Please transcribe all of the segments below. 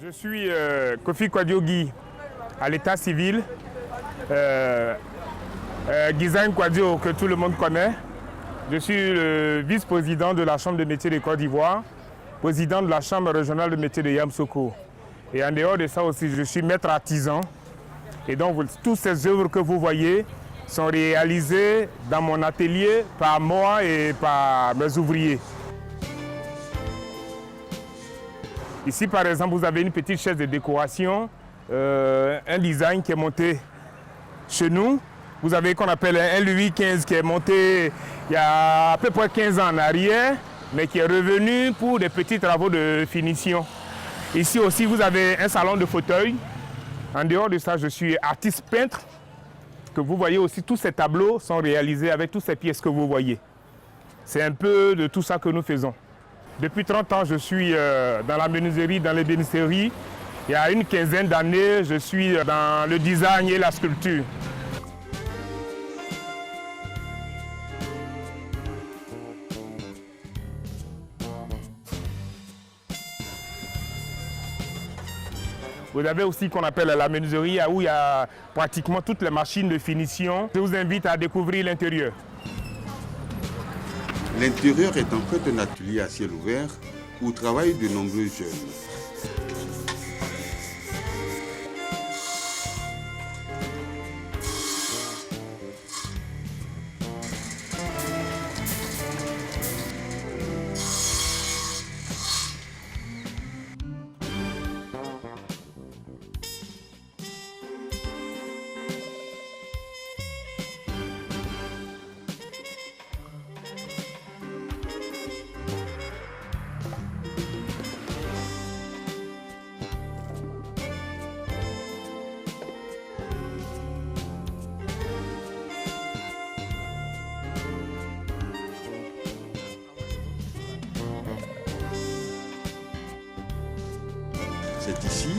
Je suis Kofi Kwadiogi à l'état civil. Ghislaine Kwadio, que tout le monde connaît. Je suis le vice-président de la Chambre de métiers de Côte d'Ivoire, président de la Chambre régionale de métiers de Yamoussoukro. Et en dehors de ça aussi, je suis maître artisan. Et donc, toutes ces œuvres que vous voyez sont réalisées dans mon atelier par moi et par mes ouvriers. Ici, par exemple, vous avez une petite chaise de décoration, un design qui est monté chez nous. Vous avez qu'on appelle un Louis XV qui est monté il y a à peu près 15 ans en arrière, mais qui est revenu pour des petits travaux de finition. Ici aussi, vous avez un salon de fauteuil. En dehors de ça, je suis artiste peintre. Que vous voyez aussi, tous ces tableaux sont réalisés avec toutes ces pièces que vous voyez. C'est un peu de tout ça que nous faisons. Depuis 30 ans, je suis dans la menuiserie, dans l'ébénisterie. Il y a une quinzaine d'années, je suis dans le design et la sculpture. Vous avez aussi qu'on appelle la menuiserie, où il y a pratiquement toutes les machines de finition. Je vous invite à découvrir l'intérieur. L'intérieur est en fait un atelier à ciel ouvert où travaillent de nombreux jeunes. C'est ici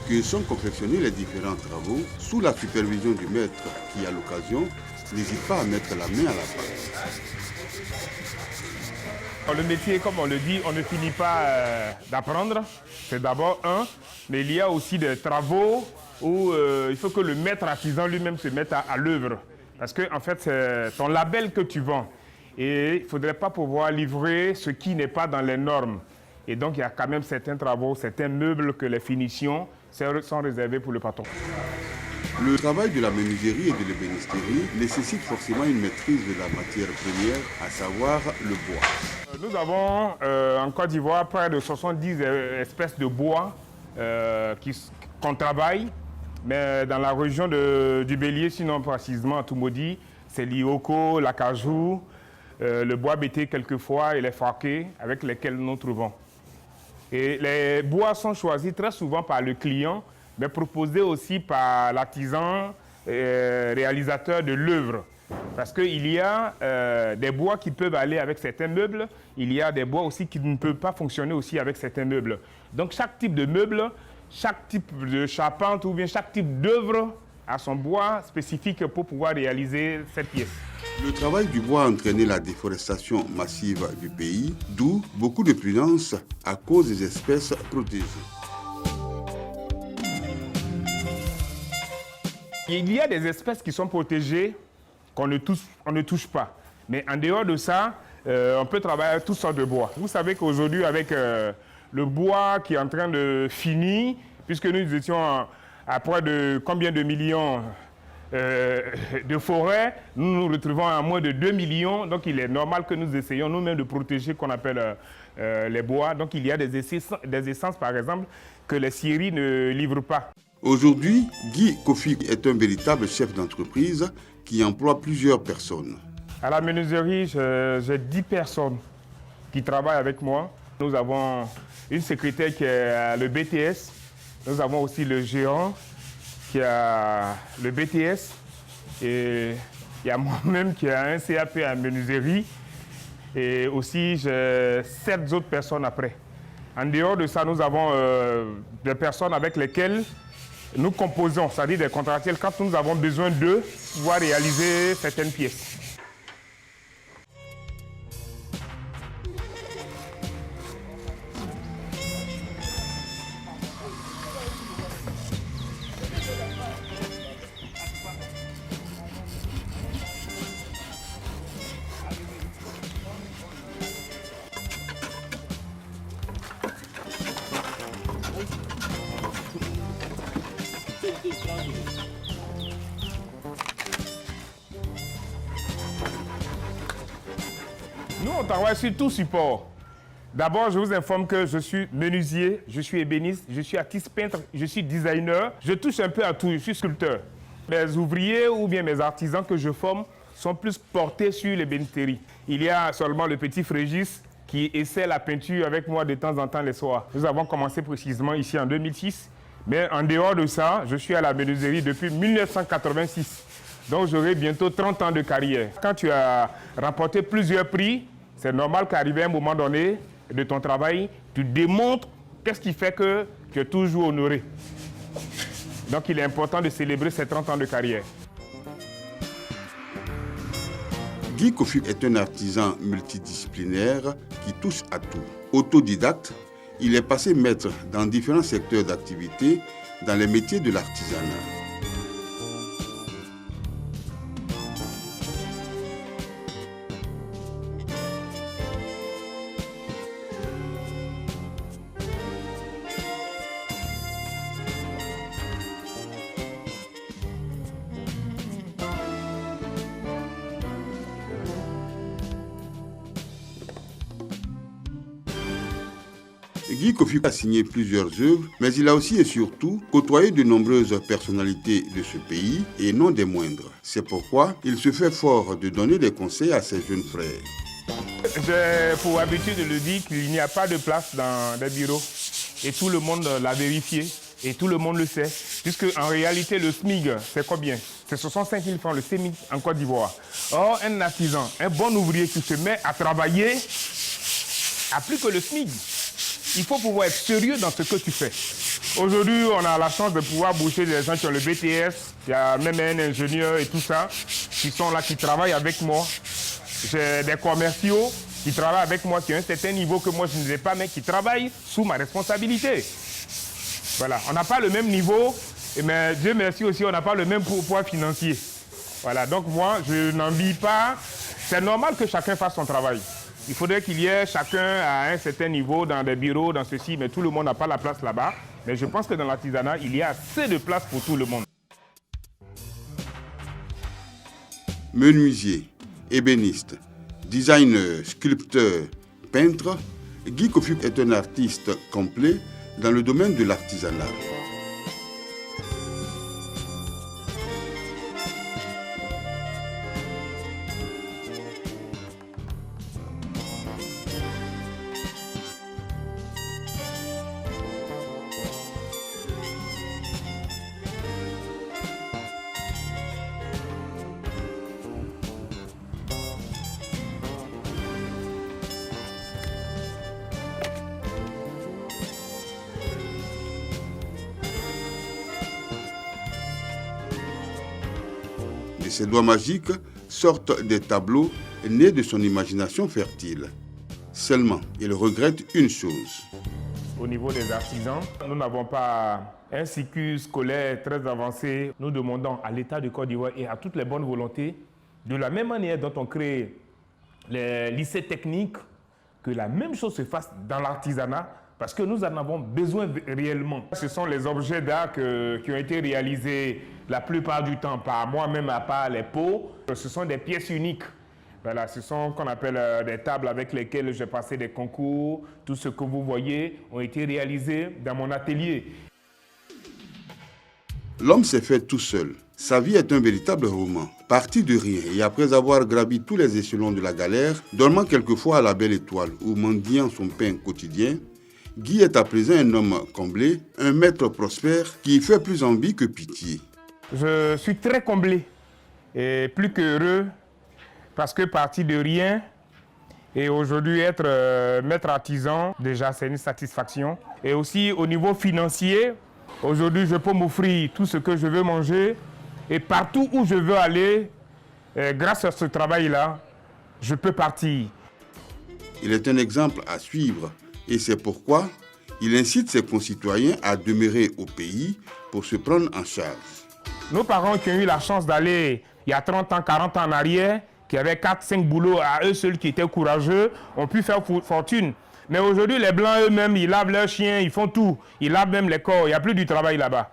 que sont confectionnés les différents travaux sous la supervision du maître qui, à l'occasion, n'hésite pas à mettre la main à la pâte. Le métier, comme on le dit, on ne finit pas d'apprendre. C'est d'abord un, mais il y a aussi des travaux où il faut que le maître artisan lui-même se mette à l'œuvre. Parce que, en fait, c'est ton label que tu vends. Et il ne faudrait pas pouvoir livrer ce qui n'est pas dans les normes. Et donc, il y a quand même certains travaux, certains meubles que les finitions sont réservés pour le patron. Le travail de la menuiserie et de l'ébénisterie nécessite forcément une maîtrise de la matière première, à savoir le bois. Nous avons en Côte d'Ivoire près de 70 espèces de bois qu'on travaille. Mais dans la région du Bélier, sinon précisément à Toumoudi, c'est l'Ioko, l'acajou, le bois bété quelquefois et les faquets avec lesquels nous trouvons. Et les bois sont choisis très souvent par le client, mais proposés aussi par l'artisan réalisateur de l'œuvre. Parce qu'il y a des bois qui peuvent aller avec certains meubles, il y a des bois aussi qui ne peuvent pas fonctionner aussi avec certains meubles. Donc chaque type de meuble, chaque type de charpente ou bien chaque type d'œuvre a son bois spécifique pour pouvoir réaliser cette pièce. Le travail du bois a entraîné la déforestation massive du pays, d'où beaucoup de prudence à cause des espèces protégées. Il y a des espèces qui sont protégées qu'on ne touche pas. Mais en dehors de ça, on peut travailler avec toutes sortes de bois. Vous savez qu'aujourd'hui, avec le bois qui est en train de finir, puisque nous étions à près de combien de millions de forêts, nous nous retrouvons à moins de 2 millions, donc il est normal que nous essayions nous-mêmes de protéger ce qu'on appelle les bois. Donc il y a des essences, par exemple, que les scieries ne livrent pas. Aujourd'hui, Guy Kofi est un véritable chef d'entreprise qui emploie plusieurs personnes. À la menuiserie, j'ai 10 personnes qui travaillent avec moi. Nous avons une secrétaire qui est le BTS, nous avons aussi le gérant qui a le BTS et il y a moi-même qui a un CAP en menuiserie et aussi j'ai 7 autres personnes après. En dehors de ça, nous avons des personnes avec lesquelles nous composons, c'est-à-dire des contractuels quand nous avons besoin d'eux pour pouvoir réaliser certaines pièces. Nous, on travaille sur tout support. D'abord, je vous informe que je suis menuisier, je suis ébéniste, je suis artiste peintre, je suis designer. Je touche un peu à tout, je suis sculpteur. Mes ouvriers ou bien mes artisans que je forme sont plus portés sur l'ébénisterie. Il y a seulement le petit Frégis qui essaie la peinture avec moi de temps en temps les soirs. Nous avons commencé précisément ici en 2006. Mais en dehors de ça, je suis à la menuiserie depuis 1986. Donc j'aurai bientôt 30 ans de carrière. Quand tu as remporté plusieurs prix, c'est normal qu'arrivé à un moment donné de ton travail, tu démontres qu'est-ce qui fait que tu es toujours honoré. Donc il est important de célébrer ces 30 ans de carrière. Guy Kofi est un artisan multidisciplinaire qui touche à tout. Autodidacte, il est passé maître dans différents secteurs d'activité dans les métiers de l'artisanat. Guy Kofi a signé plusieurs œuvres, mais il a aussi et surtout côtoyé de nombreuses personnalités de ce pays et non des moindres. C'est pourquoi il se fait fort de donner des conseils à ses jeunes frères. J'ai pour habitude de le dire qu'il n'y a pas de place dans des bureaux. Et tout le monde l'a vérifié. Et tout le monde le sait. Puisque en réalité, le SMIG, c'est combien? C'est 65 000 francs le SMIG en Côte d'Ivoire. Or, un artisan, un bon ouvrier qui se met à travailler, a plus que le SMIG. Il faut pouvoir être sérieux dans ce que tu fais. Aujourd'hui, on a la chance de pouvoir boucher des gens qui ont le BTS. Il y a même un ingénieur et tout ça qui sont là, qui travaillent avec moi. J'ai des commerciaux qui travaillent avec moi, qui ont un certain niveau que moi je ne l'ai pas, mais qui travaillent sous ma responsabilité. Voilà, on n'a pas le même niveau, mais Dieu merci aussi, on n'a pas le même poids financier. Voilà, donc moi, je n'envie pas. C'est normal que chacun fasse son travail. Il faudrait qu'il y ait chacun à un certain niveau dans des bureaux, dans ceci, mais tout le monde n'a pas la place là-bas. Mais je pense que dans l'artisanat, il y a assez de place pour tout le monde. Menuisier, ébéniste, designer, sculpteur, peintre, Guy Kofi est un artiste complet dans le domaine de l'artisanat. De ses doigts magiques sortent des tableaux nés de son imagination fertile. Seulement, il regrette une chose. Au niveau des artisans, nous n'avons pas un cycle scolaire très avancé. Nous demandons à l'État de Côte d'Ivoire et à toutes les bonnes volontés, de la même manière dont on crée les lycées techniques, que la même chose se fasse dans l'artisanat, parce que nous en avons besoin réellement. Ce sont les objets d'art qui ont été réalisés la plupart du temps par moi-même, à part les pots. Ce sont des pièces uniques. Voilà, ce sont qu'on appelle des tables avec lesquelles j'ai passé des concours. Tout ce que vous voyez ont été réalisés dans mon atelier. L'homme s'est fait tout seul. Sa vie est un véritable roman. Parti de rien et après avoir gravi tous les échelons de la galère, dormant quelquefois à la belle étoile ou mendiant son pain quotidien, Guy est à présent un homme comblé, un maître prospère qui fait plus envie que pitié. Je suis très comblé et plus qu'heureux parce que parti de rien et aujourd'hui être maître artisan, déjà c'est une satisfaction. Et aussi au niveau financier, aujourd'hui je peux m'offrir tout ce que je veux manger et partout où je veux aller, grâce à ce travail-là, je peux partir. Il est un exemple à suivre et c'est pourquoi il incite ses concitoyens à demeurer au pays pour se prendre en charge. Nos parents qui ont eu la chance d'aller il y a 30 ans, 40 ans en arrière, qui avaient 4-5 boulots à eux seuls, qui étaient courageux, ont pu faire fortune. Mais aujourd'hui, les Blancs eux-mêmes, ils lavent leurs chiens, ils font tout. Ils lavent même les corps, il n'y a plus du travail là-bas.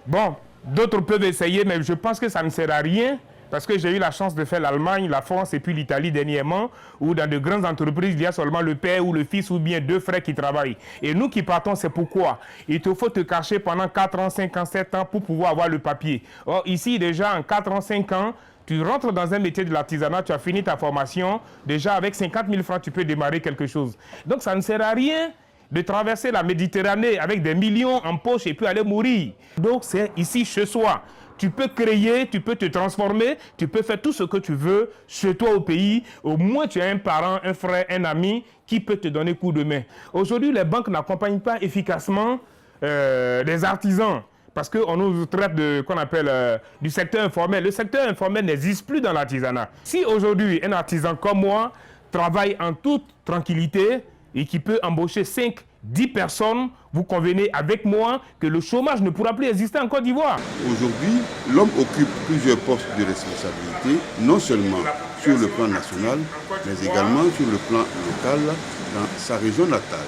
Bon, D'autres peuvent essayer, mais je pense que ça ne sert à rien. Parce que j'ai eu la chance de faire l'Allemagne, la France et puis l'Italie dernièrement, où dans de grandes entreprises, il y a seulement le père ou le fils ou bien 2 frères qui travaillent. Et nous qui partons, c'est pourquoi il te faut te cacher pendant 4 ans, 5 ans, 7 ans pour pouvoir avoir le papier. Or, ici, déjà, en 4 ans, 5 ans, tu rentres dans un métier de l'artisanat, tu as fini ta formation, déjà avec 50 000 francs, tu peux démarrer quelque chose. Donc, ça ne sert à rien de traverser la Méditerranée avec des millions en poche et puis aller mourir. Donc, c'est ici, chez soi. Tu peux créer, tu peux te transformer, tu peux faire tout ce que tu veux chez toi au pays. Au moins, tu as un parent, un frère, un ami qui peut te donner coup de main. Aujourd'hui, les banques n'accompagnent pas efficacement les artisans parce qu'on nous traite de, qu'on appelle du secteur informel. Le secteur informel n'existe plus dans l'artisanat. Si aujourd'hui, un artisan comme moi travaille en toute tranquillité et qui peut embaucher 5-10 personnes, vous convenez avec moi que le chômage ne pourra plus exister en Côte d'Ivoire. Aujourd'hui, l'homme occupe plusieurs postes de responsabilité, non seulement sur le plan national, mais également sur le plan local dans sa région natale.